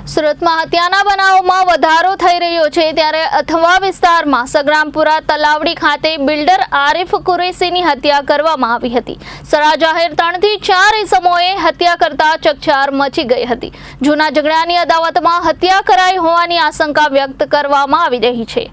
સુરતમાં હત્યાના બનાવોમાં વધારો થઈ રહ્યો છે ત્યારે અથવા વિસ્તારમાં સગ્રામપુરા તલાવડી ખાતે બિલ્ડર આરિફ કુરેશીની હત્યા કરવામાં આવી હતી। સરા જાહેર 3 થી 4 ઇસમોએ હત્યા કરતા ચકચાર મચી ગઈ હતી। જૂના ઝઘડાની અદાવતમાં હત્યા કરાઈ હોવાની આશંકા વ્યક્ત કરવામાં આવી રહી છે।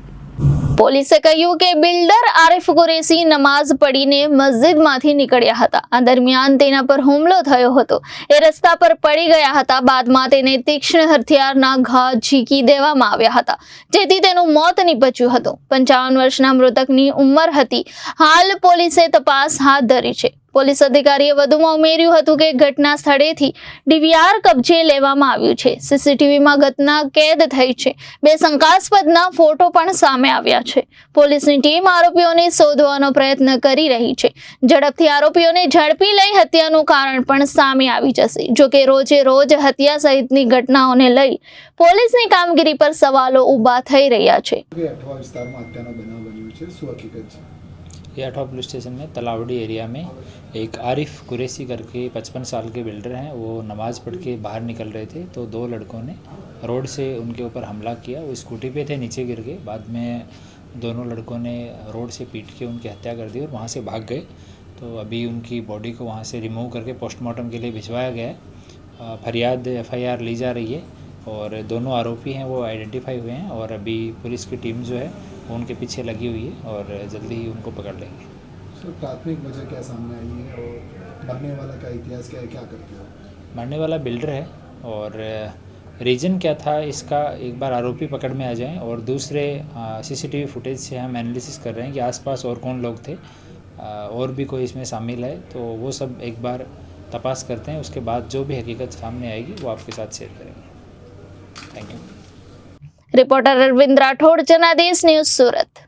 પોલીસે કહ્યું કે બિલ્ડર આરિફ કુરેશી નમાઝ પઢીને મસ્જિદમાંથી નીકળ્યા હતા। આ દરમિયાન તેના પર હુમલો થયો હતો। એ રસ્તા પર પડી ગયા હતા। બાદમાં તેને તીક્ષ્ણ હથિયારના ઘા ઝીકી દેવામાં આવ્યા હતા, જેથી તેનું મોત નીપજ્યું હતું। 55 વર્ષના મૃતકની ઉંમર હતી। હાલ પોલીસે તપાસ હાથ ધરી છે। પોલીસ અધિકારીએ વધુમાં ઉમેર્યું હતું કે ઘટના સ્થળેથી ડીવીઆર કબજે લેવામાં આવ્યું છે। સીસીટીવીમાં ઘટના કેદ થઈ છે। 2 શંકાસ્પદના ફોટો પણ સામે આવ્યા છે। પોલીસની ટીમ આરોપીઓને શોધવાનો પ્રયત્ન કરી રહી છે। ઝડપથી આરોપીઓને ઝડપી લઈ હત્યાનું કારણ પણ સામે આવી જશે। જો કે રોજે રોજ હત્યા સહિતની ઘટનાઓને લઈ પોલીસની કામગીરી પર સવાલો ઊભા થઈ રહ્યા છે। ये अठवा पुलिस स्टेशन में तलावड़ी एरिया में एक आरिफ कुरैशी करके 55 साल के बिल्डर हैं। वो नमाज़ पढ़ के बाहर निकल रहे थे तो 2 लड़कों ने रोड से उनके ऊपर हमला किया। वो स्कूटी पे थे, नीचे गिर गए। बाद में दोनों लड़कों ने रोड से पीट के उनकी हत्या कर दी और वहाँ से भाग गए। तो अभी उनकी बॉडी को वहाँ से रिमूव करके पोस्टमार्टम के लिए भिजवाया गया है। फरियाद FIR ली जा रही है और दोनों आरोपी हैं वो आइडेंटिफाई हुए हैं और अभी पुलिस की टीम जो है वो उनके पीछे लगी हुई है और जल्दी ही उनको पकड़ लेंगे। सर, प्राथमिक वजह क्या सामने आई है और मरने वाला का इतिहास क्या है, क्या करते हो? मरने वाला बिल्डर है और रीज़न क्या था इसका एक बार आरोपी पकड़ में आ जाएं और दूसरे CCTV फुटेज से हम एनालिसिस कर रहे हैं कि आसपास और कौन लोग थे और भी कोई इसमें शामिल है, तो वो सब एक बार तपास करते हैं। उसके बाद जो भी हकीकत सामने आएगी वो आपके साथ शेयर करेंगे। Thank you. Reporter Arvind Rathod, Janadesh news, Surat.